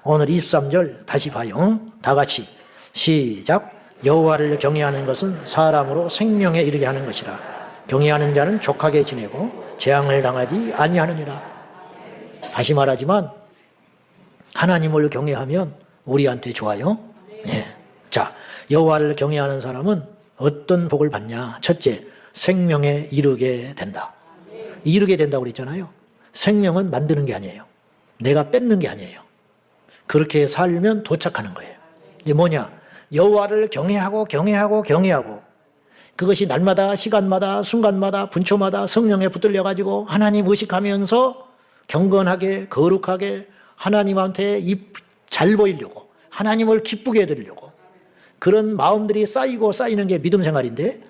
오늘 23절 다시 봐요. 다 같이 시작. 여호와를 경외하는 것은 사람으로 생명에 이르게 하는 것이라. 경외하는 자는 족하게 지내고 재앙을 당하지 아니하느니라. 다시 말하지만 하나님을 경외하면 우리한테 좋아요. 네. 자, 여호와를 경외하는 사람은 어떤 복을 받냐? 첫째, 생명에 이르게 된다. 이르게 된다고 그랬잖아요. 생명은 만드는 게 아니에요. 내가 뺏는 게 아니에요. 그렇게 살면 도착하는 거예요. 이게 뭐냐? 여호와를 경외하고 그것이 날마다 시간마다 순간마다 분초마다 성령에 붙들려 가지고 하나님 의식하면서 경건하게 거룩하게 하나님한테 잘 보이려고 하나님을 기쁘게 해드리려고 그런 마음들이 쌓이고 쌓이는 게 믿음 생활인데,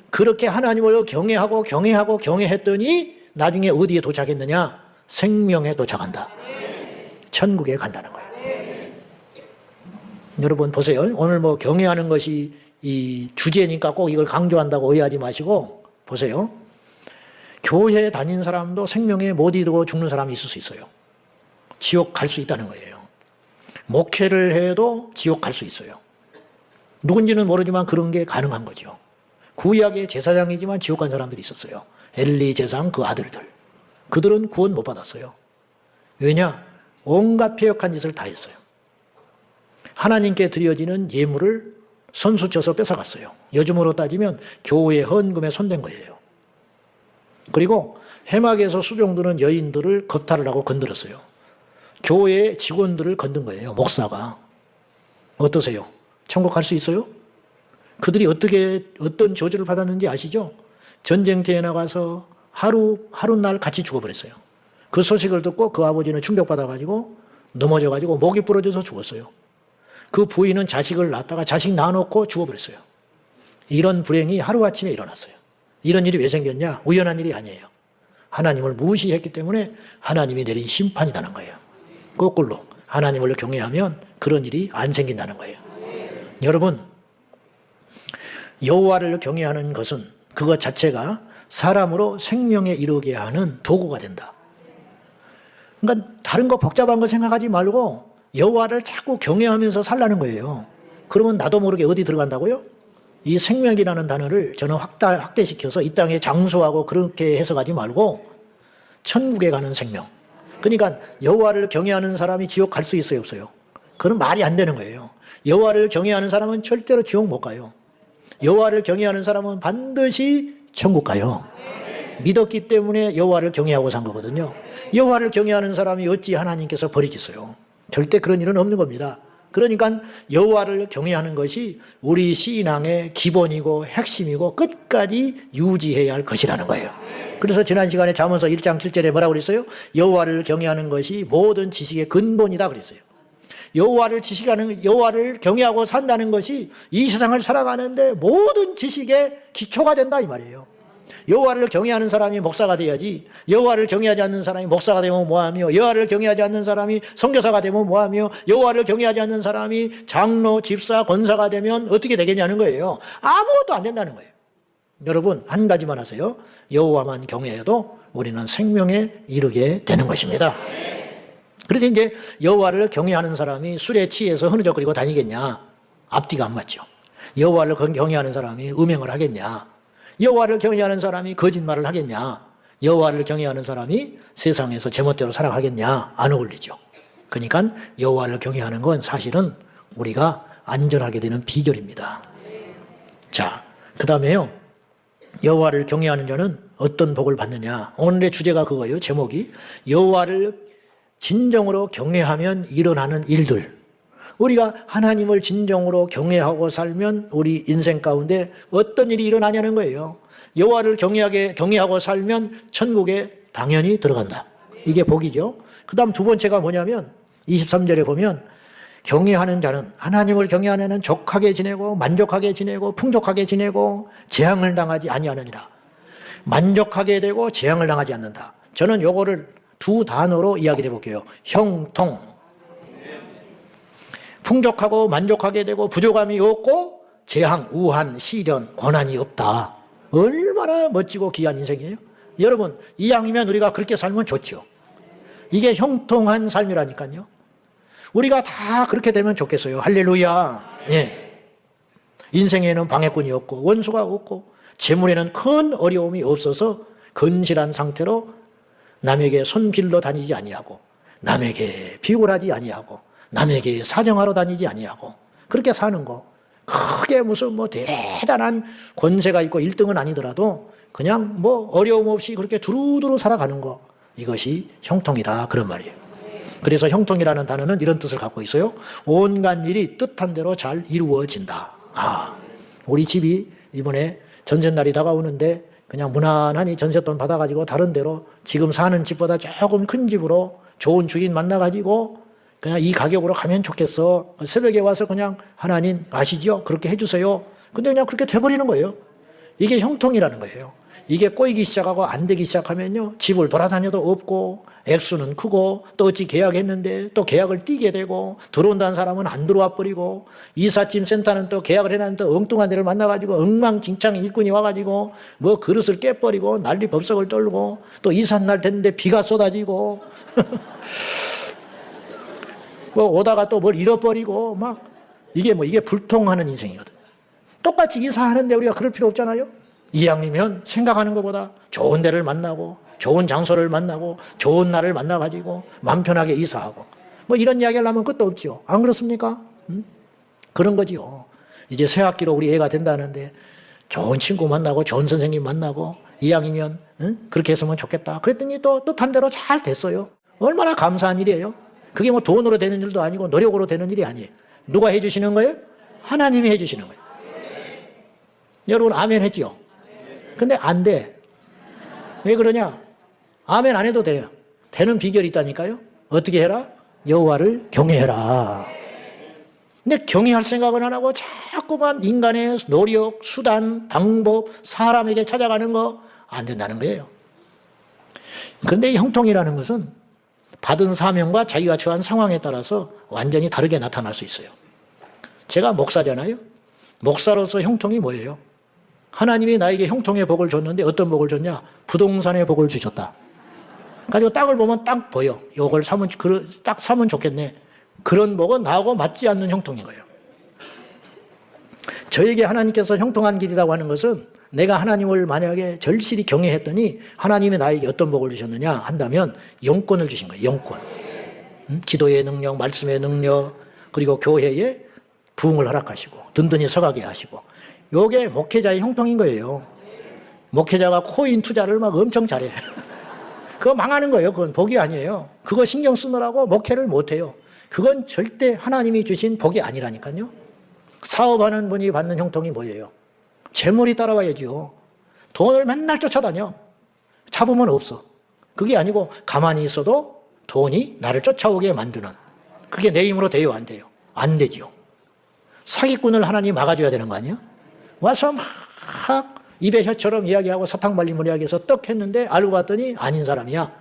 그렇게 하나님을 경외했더니 나중에 어디에 도착했느냐? 생명에 도착한다. 천국에 간다는 거예요. 여러분 보세요. 오늘 뭐 경외하는 것이 이 주제니까 꼭 이걸 강조한다고 오해하지 마시고 보세요. 교회 다닌 사람도 생명에 못 이르고 죽는 사람이 있을 수 있어요. 지옥 갈 수 있다는 거예요. 목회를 해도 지옥 갈 수 있어요. 누군지는 모르지만 그런 게 가능한 거죠. 구약의 제사장이지만 지옥 간 사람들이 있었어요. 엘리 제사장 그 아들들. 그들은 구원 못 받았어요. 왜냐? 온갖 패역한 짓을 다 했어요. 하나님께 드려지는 예물을 선수쳐서 뺏어갔어요. 요즘으로 따지면 교회 헌금에 손댄 거예요. 그리고 해막에서 수종드는 여인들을 겁탈을 하고 건드렸어요. 교회 직원들을 건든 거예요. 목사가. 어떠세요? 천국 갈 수 있어요? 그들이 어떤 저주를 받았는지 아시죠? 전쟁터에 나가서 하루날 같이 죽어버렸어요. 그 소식을 듣고 그 아버지는 충격받아가지고 넘어져가지고 목이 부러져서 죽었어요. 그 부인은 자식을 낳다가 자식 낳아놓고 죽어버렸어요. 이런 불행이 하루아침에 일어났어요. 이런 일이 왜 생겼냐? 우연한 일이 아니에요. 하나님을 무시했기 때문에 하나님이 내린 심판이라는 거예요. 거꾸로 하나님을 경외하면 그런 일이 안 생긴다는 거예요. 여러분, 여호와를 경외하는 것은 그것 자체가 사람으로 생명에 이르게 하는 도구가 된다. 그러니까 다른 거 복잡한 거 생각하지 말고 여호와를 자꾸 경외하면서 살라는 거예요. 그러면 나도 모르게 어디 들어간다고요? 이 생명이라는 단어를 저는 확대시켜서 이 땅에 장수하고 그렇게 해석하지 말고 천국에 가는 생명. 그러니까 여호와를 경외하는 사람이 지옥 갈 수 있어요, 없어요? 그건 말이 안 되는 거예요. 여호와를 경외하는 사람은 절대로 지옥 못 가요. 여호와를 경외하는 사람은 반드시 천국 가요. 믿었기 때문에 여호와를 경외하고 산 거거든요. 여호와를 경외하는 사람이 어찌 하나님께서 버리겠어요? 절대 그런 일은 없는 겁니다. 그러니까 여호와를 경외하는 것이 우리 신앙의 기본이고 핵심이고 끝까지 유지해야 할 것이라는 거예요. 그래서 지난 시간에 잠언서 1장 7절에 뭐라고 그랬어요? 여호와를 경외하는 것이 모든 지식의 근본이다 그랬어요. 여호와를 경외하고 산다는 것이 이 세상을 살아가는데 모든 지식의 기초가 된다 이 말이에요. 여호와를 경외하는 사람이 목사가 돼야지, 여호와를 경외하지 않는 사람이 목사가 되면 뭐하며, 여호와를 경외하지 않는 사람이 선교사가 되면 뭐하며, 여호와를 경외하지 않는 사람이 장로, 집사, 권사가 되면 어떻게 되겠냐는 거예요. 아무것도 안 된다는 거예요. 여러분, 한 가지만 하세요. 여호와만 경외해도 우리는 생명에 이르게 되는 것입니다. 그래서 이제 여호와를 경외하는 사람이 술에 취해서 흐느적거리고 다니겠냐? 앞뒤가 안 맞죠. 여호와를 경외하는 사람이 음행을 하겠냐? 여호와를 경외하는 사람이 거짓말을 하겠냐? 여호와를 경외하는 사람이 세상에서 제멋대로 살아가겠냐? 안 어울리죠. 그러니까 여호와를 경외하는 건 사실은 우리가 안전하게 되는 비결입니다. 자, 그 다음에요. 여호와를 경외하는 자는 어떤 복을 받느냐? 오늘의 주제가 그거예요. 제목이 여호와를 진정으로 경외하면 일어나는 일들. 우리가 하나님을 진정으로 경외하고 살면 우리 인생 가운데 어떤 일이 일어나냐는 거예요. 여호와를 경외하고 살면 천국에 당연히 들어간다. 이게 복이죠. 그 다음 두 번째가 뭐냐면 23절에 보면 경외하는 자는, 하나님을 경외하는 자는 족하게 지내고 만족하게 지내고 풍족하게 지내고 재앙을 당하지 아니하느니라. 만족하게 되고 재앙을 당하지 않는다. 저는 요거를 두 단어로 이야기를 해볼게요. 형통. 풍족하고 만족하게 되고 부족함이 없고 재앙, 우한, 시련, 고난이 없다. 얼마나 멋지고 귀한 인생이에요. 여러분, 이왕이면 우리가 그렇게 살면 좋죠. 이게 형통한 삶이라니까요. 우리가 다 그렇게 되면 좋겠어요. 할렐루야. 예. 인생에는 방해꾼이 없고 원수가 없고 재물에는 큰 어려움이 없어서 건실한 상태로 남에게 손길러 다니지 아니하고 남에게 비굴하지 아니하고 남에게 사정하러 다니지 아니하고 그렇게 사는 거. 크게 무슨 뭐 대단한 권세가 있고 1등은 아니더라도 그냥 뭐 어려움 없이 그렇게 두루두루 살아가는 거. 이것이 형통이다. 그런 말이에요. 그래서 형통이라는 단어는 이런 뜻을 갖고 있어요. 온갖 일이 뜻한 대로 잘 이루어진다. 우리 집이 이번에 전셋날이 다가오는데 그냥 무난하니 전셋돈 받아가지고 다른 데로 지금 사는 집보다 조금 큰 집으로 좋은 주인 만나가지고 그냥 이 가격으로 가면 좋겠어. 새벽에 와서 그냥 하나님 아시죠? 그렇게 해주세요. 근데 그냥 그렇게 돼버리는 거예요. 이게 형통이라는 거예요. 이게 꼬이기 시작하고 안 되기 시작하면요. 집을 돌아다녀도 없고 액수는 크고 또 어찌 계약했는데 또 계약을 띄게 되고 들어온다는 사람은 안 들어와 버리고 이삿짐 센터는 또 계약을 해놨는데 엉뚱한 데를 만나가지고 엉망진창 일꾼이 와가지고 뭐 그릇을 깨버리고 난리 법석을 떨고 또 이삿날 됐는데 비가 쏟아지고 뭐 오다가 또 뭘 잃어버리고 막 이게 불통하는 인생이거든. 똑같이 이사하는데 우리가 그럴 필요 없잖아요. 이왕이면 생각하는 것보다 좋은 데를 만나고 좋은 장소를 만나고 좋은 날을 만나가지고 마음 편하게 이사하고 뭐 이런 이야기를 하면 끝도 없죠. 안 그렇습니까? 그런 거지요. 이제 새 학기로 우리 애가 된다는데 좋은 친구 만나고 좋은 선생님 만나고 이왕이면 그렇게 했으면 좋겠다. 그랬더니 또 뜻한 대로 잘 됐어요. 얼마나 감사한 일이에요. 그게 뭐 돈으로 되는 일도 아니고 노력으로 되는 일이 아니에요. 누가 해주시는 거예요? 하나님이 해주시는 거예요. 여러분 아멘 했죠? 근데 안 돼. 왜 그러냐? 아멘 안 해도 돼요. 되는 비결이 있다니까요. 어떻게 해라? 여호와를 경외해라. 근데 경외할 생각은 안 하고 자꾸만 인간의 노력, 수단, 방법, 사람에게 찾아가는 거 안 된다는 거예요. 그런데 이 형통이라는 것은 받은 사명과 자기가 처한 상황에 따라서 완전히 다르게 나타날 수 있어요. 제가 목사잖아요. 목사로서 형통이 뭐예요? 하나님이 나에게 형통의 복을 줬는데 어떤 복을 줬냐? 부동산의 복을 주셨다. 가지고 땅을 보면 딱 보여. 이걸 딱 사면 좋겠네. 그런 복은 나하고 맞지 않는 형통인 거예요. 저에게 하나님께서 형통한 길이라고 하는 것은 내가 하나님을 만약에 절실히 경외했더니 하나님이 나에게 어떤 복을 주셨느냐 한다면 영권을 주신 거예요. 영권. 기도의 능력, 말씀의 능력, 그리고 교회에 부흥을 허락하시고 든든히 서가게 하시고 요게 목회자의 형통인 거예요. 목회자가 코인 투자를 막 엄청 잘해. 그거 망하는 거예요. 그건 복이 아니에요. 그거 신경 쓰느라고 목회를 못해요. 그건 절대 하나님이 주신 복이 아니라니까요. 사업하는 분이 받는 형통이 뭐예요? 재물이 따라와야죠. 돈을 맨날 쫓아다녀. 잡으면 없어. 그게 아니고 가만히 있어도 돈이 나를 쫓아오게 만드는. 그게 내 힘으로 돼요? 안 돼요? 안 되죠. 사기꾼을 하나님 막아줘야 되는 거 아니야? 와서 막 입에 혀처럼 이야기하고 사탕 발림을 이야기해서 떡 했는데 알고 봤더니 아닌 사람이야.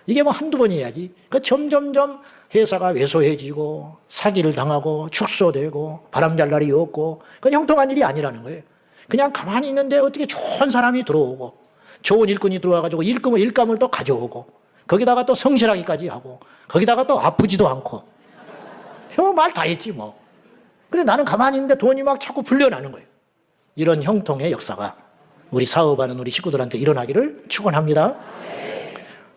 이게 뭐 한두 번이야지. 그 점점점 회사가 왜소해지고 사기를 당하고 축소되고 바람잘 날이 없고 그건 형통한 일이 아니라는 거예요. 그냥 가만히 있는데 어떻게 좋은 사람이 들어오고 좋은 일꾼이 들어와가지고 일감을 또 가져오고 거기다가 또 성실하기까지 하고 거기다가 또 아프지도 않고 형 말 다 했지 뭐. 근데 나는 가만히 있는데 돈이 막 자꾸 불려나는 거예요. 이런 형통의 역사가 우리 사업하는 우리 식구들한테 일어나기를 축원합니다.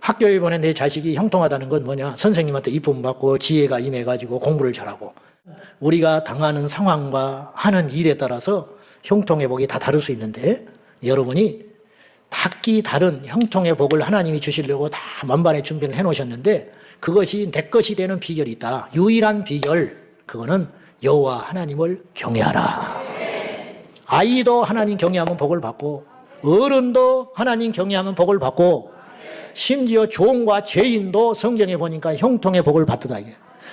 학교에 보낸 내 자식이 형통하다는 건 뭐냐? 선생님한테 이쁨 받고 지혜가 임해가지고 공부를 잘하고 우리가 당하는 상황과 하는 일에 따라서 형통의 복이 다 다를 수 있는데 여러분이 각기 다른 형통의 복을 하나님이 주시려고 다 만반의 준비를 해놓으셨는데 그것이 내 것이 되는 비결이 있다. 유일한 비결 그거는 여호와 하나님을 경외하라. 아이도 하나님 경외하면 복을 받고 어른도 하나님 경외하면 복을 받고 심지어 종과 죄인도 성경에 보니까 형통의 복을 받더라.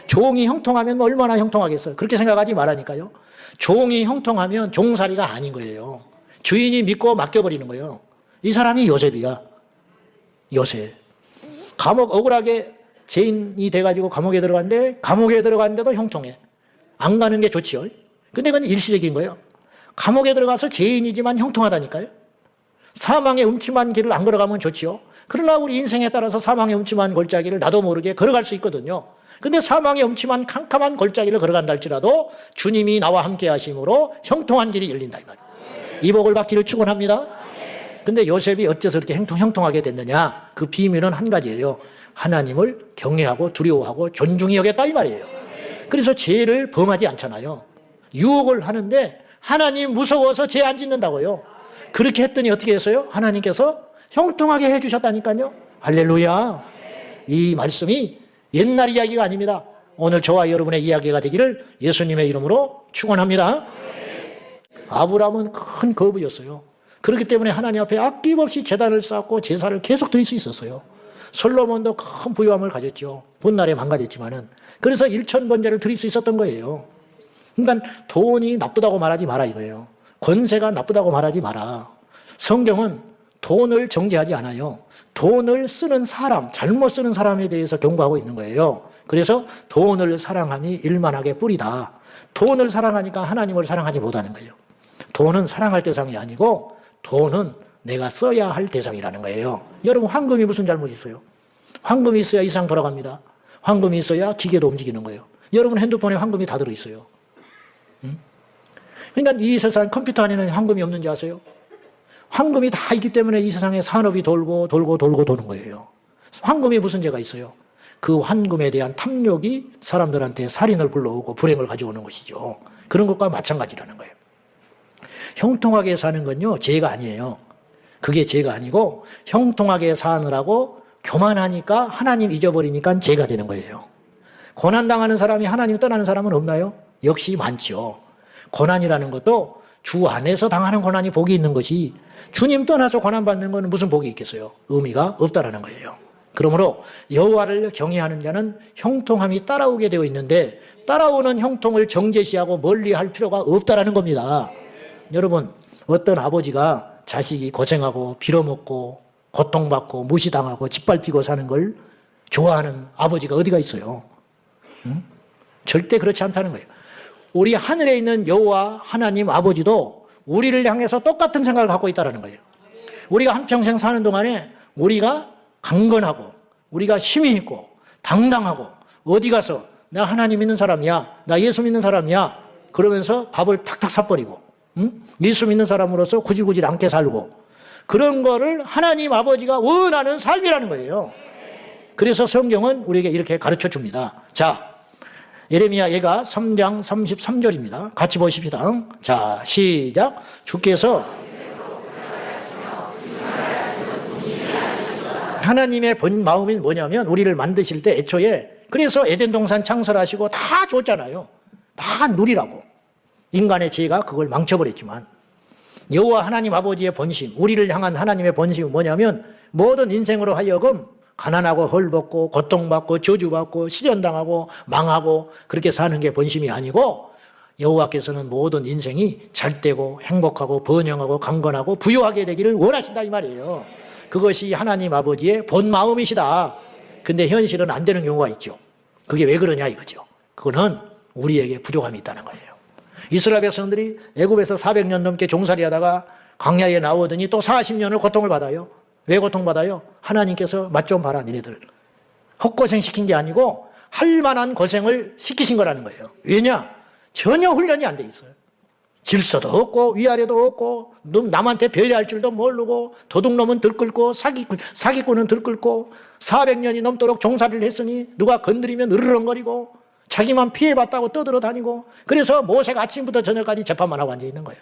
종이 형통하면 얼마나 형통하겠어요. 그렇게 생각하지 말라니까요. 종이 형통하면 종살이가 아닌 거예요. 주인이 믿고 맡겨버리는 거예요. 이 사람이 요셉이야. 요셉. 감옥 억울하게 죄인이 돼가지고 감옥에 들어갔는데도 형통해. 안 가는 게 좋지요. 근데 그건 일시적인 거예요. 감옥에 들어가서 죄인이지만 형통하다니까요. 사망의 음침한 길을 안 걸어가면 좋지요. 그러나 우리 인생에 따라서 사망의 음침한 골짜기를 나도 모르게 걸어갈 수 있거든요. 근데 사망의 음침한 캄캄한 골짜기를 걸어간다 할지라도 주님이 나와 함께 하심으로 형통한 길이 열린다 이 말이에요. 이 복을 받기를 축원합니다. 근데 요셉이 어째서 이렇게 형통하게 됐느냐? 그 비밀은 한 가지예요. 하나님을 경외하고 두려워하고 존중히 여겼다 이 말이에요. 그래서 죄를 범하지 않잖아요. 유혹을 하는데 하나님 무서워서 죄 안 짓는다고요. 그렇게 했더니 어떻게 했어요? 하나님께서 형통하게 해주셨다니까요. 할렐루야. 이 말씀이 옛날 이야기가 아닙니다. 오늘 저와 여러분의 이야기가 되기를 예수님의 이름으로 축원합니다. 아브라함은 큰 거부였어요. 그렇기 때문에 하나님 앞에 아낌없이 제단을 쌓고 제사를 계속 드릴 수 있었어요. 솔로몬도 큰 부유함을 가졌죠. 훗날에 망가졌지만은. 그래서 1000번제를 드릴 수 있었던 거예요. 그러니까 돈이 나쁘다고 말하지 마라 이거예요. 권세가 나쁘다고 말하지 마라. 성경은 돈을 정죄하지 않아요. 돈을 쓰는 사람, 잘못 쓰는 사람에 대해서 경고하고 있는 거예요. 그래서 돈을 사랑함이 일만하게 뿌리다. 돈을 사랑하니까 하나님을 사랑하지 못하는 거예요. 돈은 사랑할 대상이 아니고 돈은 내가 써야 할 대상이라는 거예요. 여러분 황금이 무슨 잘못이 있어요? 황금이 있어야 이 세상 돌아갑니다. 황금이 있어야 기계도 움직이는 거예요. 여러분 핸드폰에 황금이 다 들어있어요. 그러니까 이 세상 컴퓨터 안에는 황금이 없는지 아세요? 황금이 다 있기 때문에 이 세상에 산업이 돌고 도는 거예요. 황금이 무슨 죄가 있어요? 그 황금에 대한 탐욕이 사람들한테 살인을 불러오고 불행을 가져오는 것이죠. 그런 것과 마찬가지라는 거예요. 형통하게 사는 건요, 죄가 아니에요. 그게 죄가 아니고 형통하게 사느라고 교만하니까 하나님 잊어버리니까 죄가 되는 거예요. 고난당하는 사람이 하나님 떠나는 사람은 없나요? 역시 많죠. 고난이라는 것도 주 안에서 당하는 고난이 복이 있는 것이 주님 떠나서 고난받는 것은 무슨 복이 있겠어요? 의미가 없다라는 거예요. 그러므로 여호와를 경외하는 자는 형통함이 따라오게 되어 있는데 따라오는 형통을 정죄시하고 멀리할 필요가 없다라는 겁니다. 여러분 어떤 아버지가 자식이 고생하고 빌어먹고 고통받고 무시당하고 짓밟히고 사는 걸 좋아하는 아버지가 어디가 있어요? 응? 절대 그렇지 않다는 거예요. 우리 하늘에 있는 여호와 하나님 아버지도 우리를 향해서 똑같은 생각을 갖고 있다는 거예요. 우리가 한평생 사는 동안에 우리가 강건하고 우리가 힘이 있고 당당하고 어디 가서 나 하나님 믿는 사람이야, 나 예수 믿는 사람이야 그러면서 밥을 탁탁 사버리고 예수 믿는 사람으로서 구질구질 않게 살고 그런 거를 하나님 아버지가 원하는 삶이라는 거예요. 그래서 성경은 우리에게 이렇게 가르쳐 줍니다. 자, 예레미야 예가 3장 33절입니다. 같이 보십시다. 자, 시작. 주께서 하나님의 본 마음이 뭐냐면 우리를 만드실 때 애초에 그래서 에덴 동산 창설하시고 다 줬잖아요. 다 누리라고. 인간의 죄가 그걸 망쳐버렸지만 여호와 하나님 아버지의 본심, 우리를 향한 하나님의 본심은 뭐냐면 모든 인생으로 하여금 가난하고 헐벗고 고통받고 저주받고 시련당하고 망하고 그렇게 사는 게 본심이 아니고 여호와께서는 모든 인생이 잘되고 행복하고 번영하고 강건하고 부유하게 되기를 원하신다 이 말이에요. 그것이 하나님 아버지의 본 마음이시다. 근데 현실은 안 되는 경우가 있죠. 그게 왜 그러냐 이거죠. 그거는 우리에게 부족함이 있다는 거예요. 이스라엘 백성들이 애굽에서 400년 넘게 종살이하다가 광야에 나오더니 또 40년을 고통을 받아요. 왜 고통받아요? 하나님께서 맛 좀 봐라 니네들. 헛고생 시킨 게 아니고 할 만한 고생을 시키신 거라는 거예요. 왜냐? 전혀 훈련이 안 돼 있어요. 질서도 없고 위아래도 없고 남한테 배려할 줄도 모르고 도둑놈은 들끓고 사기꾼은 들끓고 400년이 넘도록 종살이를 했으니 누가 건드리면 으르렁거리고 자기만 피해봤다고 떠들어 다니고 그래서 모세가 아침부터 저녁까지 재판만 하고 앉아있는 거예요.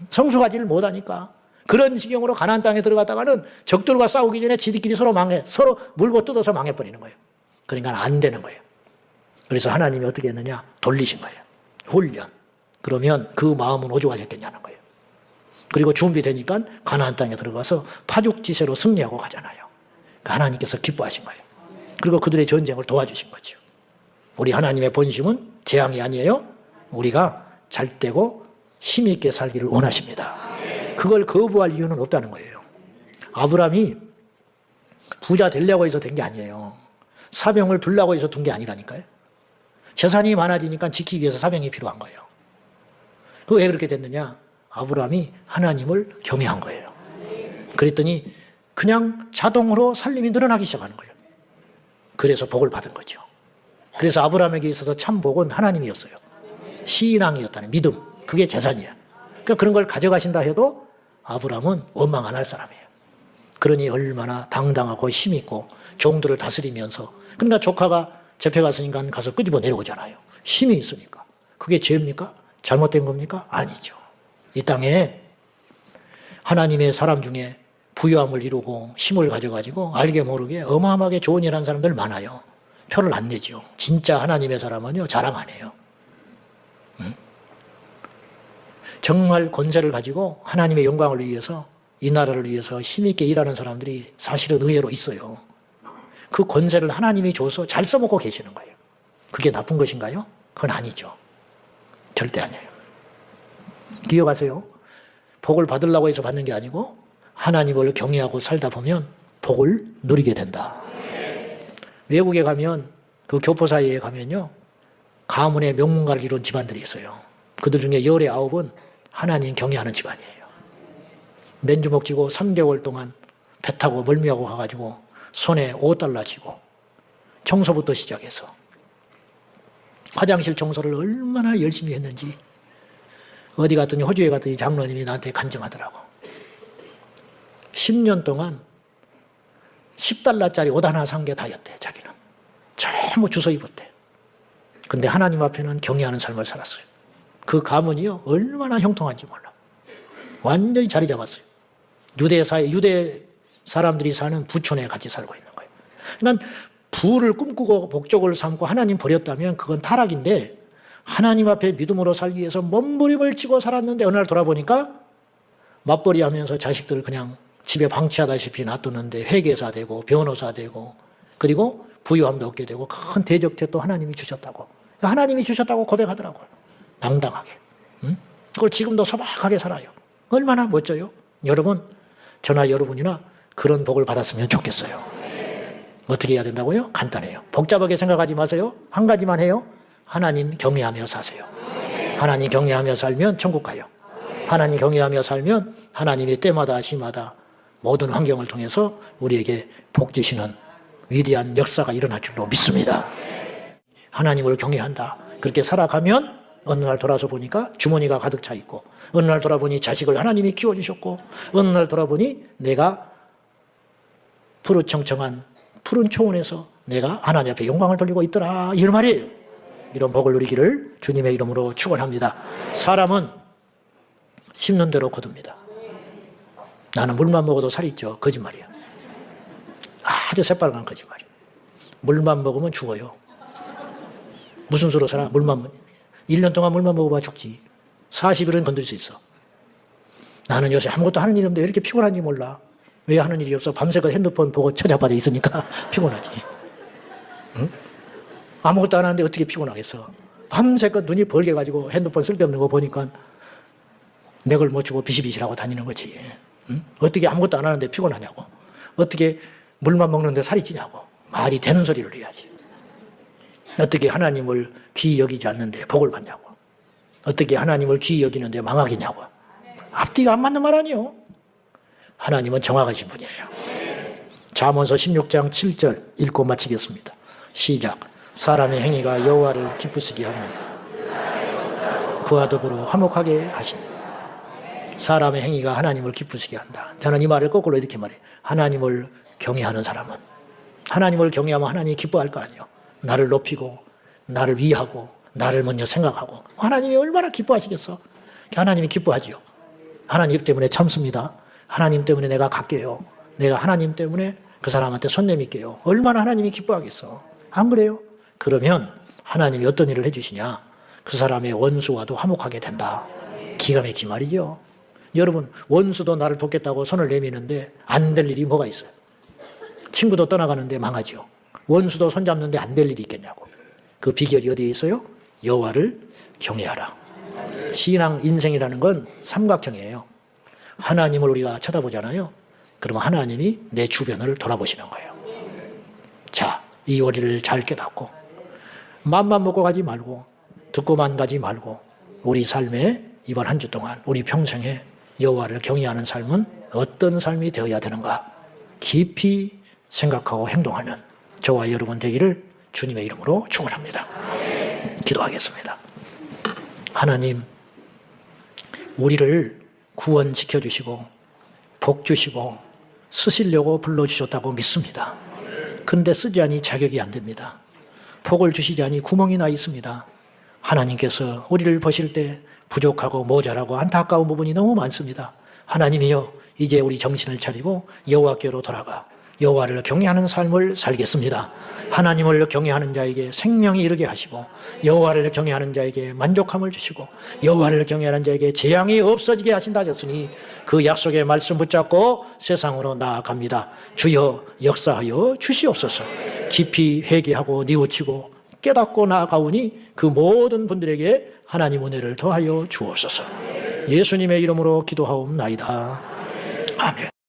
성숙하지를 못하니까 그런 지경으로 가나안 땅에 들어갔다가는 적들과 싸우기 전에 지들끼리 서로 서로 물고 뜯어서 망해버리는 거예요. 그러니까 안 되는 거예요. 그래서 하나님이 어떻게 했느냐? 돌리신 거예요. 훈련. 그러면 그 마음은 오죽하셨겠냐는 거예요. 그리고 준비되니까 가나안 땅에 들어가서 파죽지세로 승리하고 가잖아요. 하나님께서 기뻐하신 거예요. 그리고 그들의 전쟁을 도와주신 거죠. 우리 하나님의 본심은 재앙이 아니에요. 우리가 잘되고 힘있게 살기를 원하십니다. 그걸 거부할 이유는 없다는 거예요. 아브라함이 부자 되려고 해서 된 게 아니에요. 사병을 두려고 해서 둔 게 아니라니까요. 재산이 많아지니까 지키기 위해서 사병이 필요한 거예요. 그 왜 그렇게 됐느냐? 아브라함이 하나님을 경외한 거예요. 그랬더니 그냥 자동으로 살림이 늘어나기 시작하는 거예요. 그래서 복을 받은 거죠. 그래서 아브라함에게 있어서 참 복은 하나님이었어요. 신앙이었다는 믿음. 그게 재산이야. 그러니까 그런 걸 가져가신다 해도 아브라함은 원망 안 할 사람이에요. 그러니 얼마나 당당하고 힘있고 종들을 다스리면서, 그러니까 조카가 잡혀갔으니까 가서 끄집어 내려오잖아요. 힘이 있으니까. 그게 죄입니까? 잘못된 겁니까? 아니죠. 이 땅에 하나님의 사람 중에 부유함을 이루고 힘을 가져가지고 알게 모르게 어마어마하게 좋은 일 한 사람들 많아요. 표를 안 내죠. 진짜 하나님의 사람은요, 자랑 안 해요. 정말 권세를 가지고 하나님의 영광을 위해서, 이 나라를 위해서 힘있게 일하는 사람들이 사실은 의외로 있어요. 그 권세를 하나님이 줘서 잘 써먹고 계시는 거예요. 그게 나쁜 것인가요? 그건 아니죠. 절대 아니에요. 기억하세요. 복을 받으려고 해서 받는 게 아니고 하나님을 경외하고 살다 보면 복을 누리게 된다. 외국에 가면, 그 교포 사이에 가면요, 가문의 명문가를 이룬 집안들이 있어요. 그들 중에 열의 9은 하나님 경외하는 집안이에요. 맨주먹 쥐고 3개월 동안 배 타고 멀미하고 가가지고 손에 $5 쥐고 청소부터 시작해서 화장실 청소를 얼마나 열심히 했는지 어디 갔더니, 호주에 갔더니 장로님이 나한테 간증하더라고. 10년 동안 $10짜리 옷 하나 산 게 다였대, 자기는. 전부 주워 입었대. 근데 하나님 앞에는 경외하는 삶을 살았어요. 그 가문이요, 얼마나 형통한지 몰라. 완전히 자리 잡았어요. 유대 사람들이 사는 부촌에 같이 살고 있는 거예요. 그러니까 부를 꿈꾸고 복적을 삼고 하나님 버렸다면 그건 타락인데, 하나님 앞에 믿음으로 살기 위해서 몸부림을 치고 살았는데 어느 날 돌아보니까 맞벌이 하면서 자식들 그냥 집에 방치하다시피 놔두는데 회계사 되고 변호사 되고, 그리고 부유함도 얻게 되고 큰 대적택도 하나님이 주셨다고. 하나님이 주셨다고 고백하더라고요. 당당하게. 그걸 지금도 소박하게 살아요. 얼마나 멋져요. 여러분, 저나 여러분이나 그런 복을 받았으면 좋겠어요. 어떻게 해야 된다고요? 간단해요. 복잡하게 생각하지 마세요. 한 가지만 해요. 하나님 경외하며 사세요. 하나님 경외하며 살면 천국 가요. 하나님 경외하며 살면 하나님이 때마다 시마다 모든 환경을 통해서 우리에게 복 주시는 위대한 역사가 일어날 줄로 믿습니다. 하나님을 경외한다. 그렇게 살아가면 어느 날 돌아서 보니까 주머니가 가득 차 있고, 어느 날 돌아보니 자식을 하나님이 키워주셨고, 어느 날 돌아보니 내가 푸르청청한 푸른 초원에서 내가 하나님 앞에 영광을 돌리고 있더라, 이런 말이에요. 이런 복을 누리기를 주님의 이름으로 축원합니다. 사람은 심는 대로 거둡니다. 나는 물만 먹어도 살이 쪄. 거짓말이야. 아주 새빨간 거짓말이야. 물만 먹으면 죽어요. 무슨 수로 살아? 물만 먹으면. 1년 동안 물만 먹어봐 죽지. 40일은 건들 수 있어. 나는 요새 아무것도 하는 일이 없는데 왜 이렇게 피곤한지 몰라. 왜 하는 일이 없어? 밤새가 핸드폰 보고 처자빠져 있으니까 피곤하지. 응? 아무것도 안 하는데 어떻게 피곤하겠어. 밤새껏 눈이 벌게가지고 핸드폰 쓸데없는 거 보니까 맥을 못 주고 비시비시하고 다니는 거지. 응? 어떻게 아무것도 안 하는데 피곤하냐고. 어떻게 물만 먹는데 살이 찌냐고. 말이 되는 소리를 해야지. 어떻게 하나님을 귀히 여기지 않는데 복을 받냐고. 어떻게 하나님을 귀히 여기는데 망하겠냐고. 앞뒤가 안 맞는 말 아니에요. 하나님은 정확하신 분이에요. 잠언서 16장 7절 읽고 마치겠습니다. 시작. 사람의 행위가 여호와를 기쁘시게 하며 그와 더불어 화목하게 하시니. 사람의 행위가 하나님을 기쁘시게 한다. 저는 이 말을 거꾸로 이렇게 말해요. 하나님을 경외하는 사람은, 하나님을 경외하면 하나님이 기뻐할 거 아니에요. 나를 높이고 나를 위하고 나를 먼저 생각하고. 하나님이 얼마나 기뻐하시겠어. 하나님이 기뻐하지요. 하나님 때문에 참습니다. 하나님 때문에 내가 갈게요. 내가 하나님 때문에 그 사람한테 손 내밀게요. 얼마나 하나님이 기뻐하겠어. 안 그래요? 그러면 하나님이 어떤 일을 해주시냐. 그 사람의 원수와도 화목하게 된다. 기가 막힌 말이죠. 여러분, 원수도 나를 돕겠다고 손을 내미는데 안 될 일이 뭐가 있어요? 친구도 떠나가는데 망하죠. 원수도 손잡는데 안 될 일이 있겠냐고. 그 비결이 어디에 있어요? 여호와를 경외하라. 신앙 인생이라는 건 삼각형이에요. 하나님을 우리가 쳐다보잖아요. 그러면 하나님이 내 주변을 돌아보시는 거예요. 자, 이 원리를 잘 깨닫고 맘만 먹고 가지 말고 듣고만 가지 말고 우리 삶에 이번 한 주 동안 우리 평생에 여호와를 경외하는 삶은 어떤 삶이 되어야 되는가 깊이 생각하고 행동하는 저와 여러분 되기를 주님의 이름으로 축원합니다. 기도하겠습니다. 하나님, 우리를 구원시켜 주시고 복 주시고 쓰시려고 불러주셨다고 믿습니다. 근데 쓰지 않니 자격이 안 됩니다. 복을 주시지 않니 구멍이 나 있습니다. 하나님께서 우리를 보실 때 부족하고 모자라고 안타까운 부분이 너무 많습니다. 하나님이여, 이제 우리 정신을 차리고 여호와께로 돌아가 여호와를 경외하는 삶을 살겠습니다. 하나님을 경외하는 자에게 생명이 이르게 하시고 여호와를 경외하는 자에게 만족함을 주시고 여호와를 경외하는 자에게 재앙이 없어지게 하신다 하셨으니 그 약속의 말씀 붙잡고 세상으로 나아갑니다. 주여 역사하여 주시옵소서. 깊이 회개하고 뉘우치고 깨닫고 나아가오니 그 모든 분들에게 하나님 은혜를 더하여 주옵소서. 예수님의 이름으로 기도하옵나이다. 아멘.